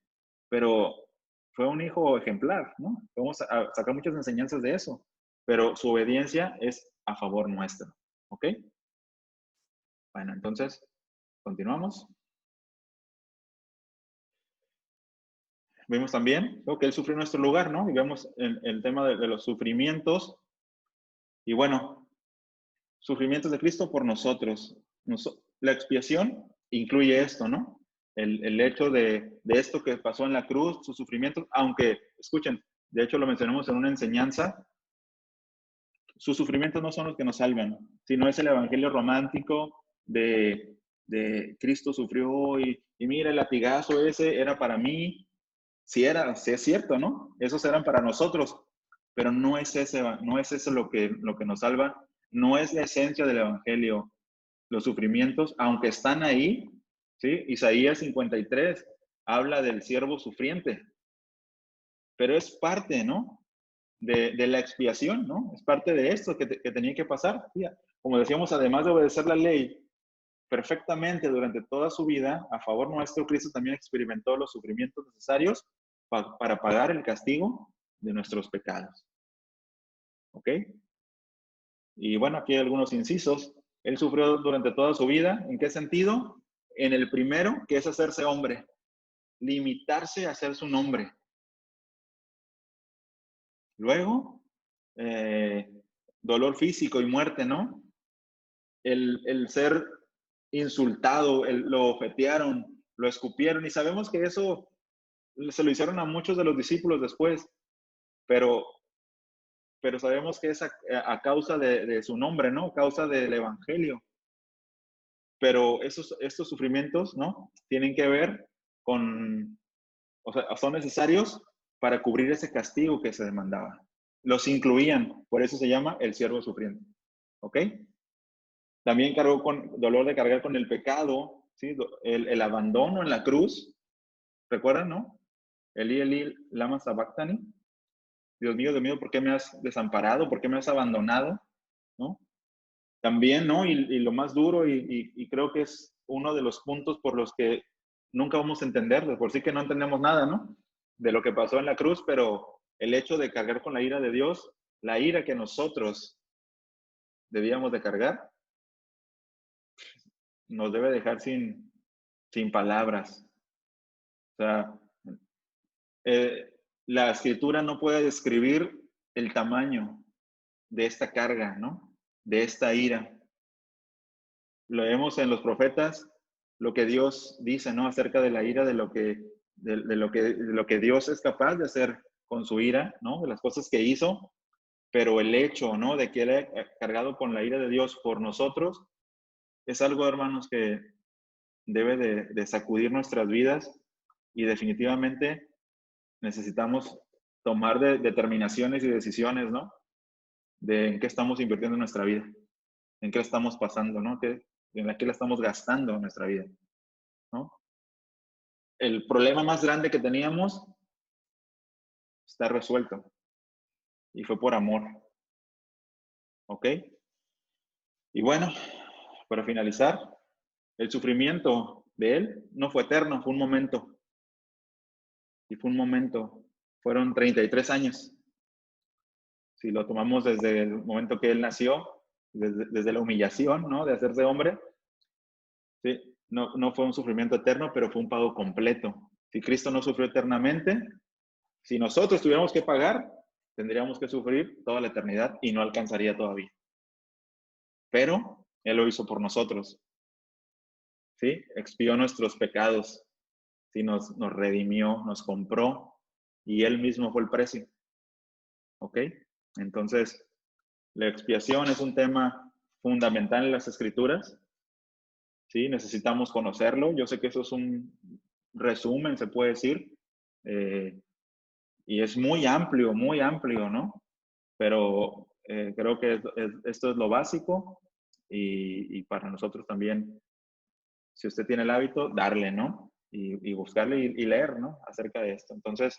pero fue un hijo ejemplar, ¿no? Vamos a sacar muchas enseñanzas de eso, pero su obediencia es a favor nuestro, ¿ok? Bueno, entonces, continuamos. Vemos también que Él sufrió en nuestro lugar, ¿no? Y vemos el tema de los sufrimientos. Y bueno, sufrimientos de Cristo por nosotros. La expiación incluye esto, ¿no? El hecho de esto que pasó en la cruz, sus sufrimientos, aunque, escuchen, de hecho lo mencionamos en una enseñanza, sus sufrimientos no son los que nos salvan, sino es el evangelio romántico de Cristo sufrió y mira, el latigazo ese era para mí. Sí es cierto, ¿no? Esos eran para nosotros, pero no es eso lo que nos salva, no es la esencia del evangelio. Los sufrimientos, aunque están ahí, ¿sí? Isaías 53 habla del siervo sufriente, pero es parte, ¿no? De la expiación, ¿no? Es parte de esto que tenía que pasar. Como decíamos, además de obedecer la ley perfectamente durante toda su vida, a favor nuestro, Cristo también experimentó los sufrimientos necesarios para pagar el castigo de nuestros pecados. ¿Ok? Y bueno, aquí hay algunos incisos. Él sufrió durante toda su vida. ¿En qué sentido? En el primero, que es hacerse hombre. Limitarse a hacerse un hombre. Luego, dolor físico y muerte, ¿no? El ser insultado, lo ofetearon, lo escupieron. Y sabemos que eso se lo hicieron a muchos de los discípulos después. Pero sabemos que es a causa de su nombre, ¿no? A causa del evangelio. Pero estos sufrimientos, ¿no? Tienen que ver con, o sea, son necesarios para cubrir ese castigo que se demandaba. Los incluían, por eso se llama el siervo sufriente. ¿Ok? También cargó con dolor de cargar con el pecado, ¿sí? El abandono en la cruz. ¿Recuerdan, no? Elí, Elí, lama sabactani. Dios mío, ¿por qué me has desamparado? ¿Por qué me has abandonado? ¿No? También, ¿no? Y lo más duro, y creo que es uno de los puntos por los que nunca vamos a entender, de por sí que no entendemos nada, ¿no? De lo que pasó en la cruz, pero el hecho de cargar con la ira de Dios, la ira que nosotros debíamos de cargar, nos debe dejar sin palabras. O sea, la escritura no puede describir el tamaño de esta carga, ¿no? De esta ira. Lo vemos en los profetas, lo que Dios dice, ¿no? Acerca de la ira, de lo que Dios es capaz de hacer con su ira, ¿no? De las cosas que hizo, pero el hecho, ¿no? De que Él ha cargado con la ira de Dios por nosotros, es algo, hermanos, que debe de sacudir nuestras vidas y definitivamente necesitamos tomar determinaciones y decisiones, ¿no? De en qué estamos invirtiendo nuestra vida, en qué la estamos pasando, ¿no? En qué la estamos gastando en nuestra vida, ¿no? El problema más grande que teníamos está resuelto y fue por amor, ¿ok? Y bueno, para finalizar, el sufrimiento de él no fue eterno, fue un momento. Y fue un momento, fueron 33 años. Si lo tomamos desde el momento que él nació, desde la humillación, ¿no? De hacerse hombre, ¿sí? No fue un sufrimiento eterno, pero fue un pago completo. Si Cristo no sufrió eternamente, si nosotros tuviéramos que pagar, tendríamos que sufrir toda la eternidad y no alcanzaría todavía. Pero Él lo hizo por nosotros, ¿sí? Expió nuestros pecados, ¿sí? Nos redimió, nos compró y Él mismo fue el precio, ¿ok? Entonces, la expiación es un tema fundamental en las Escrituras, ¿sí? Necesitamos conocerlo. Yo sé que eso es un resumen, se puede decir, y es muy amplio, ¿no? Pero creo que esto es lo básico y para nosotros también, si usted tiene el hábito, darle, ¿no? Y buscarle y leer, ¿no? Acerca de esto. Entonces,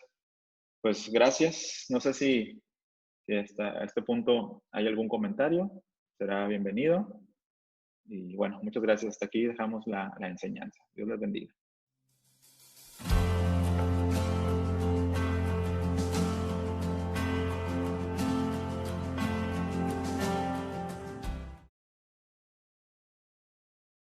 pues gracias. No sé si a este punto hay algún comentario. Será bienvenido. Y bueno, muchas gracias. Hasta aquí dejamos la enseñanza. Dios les bendiga.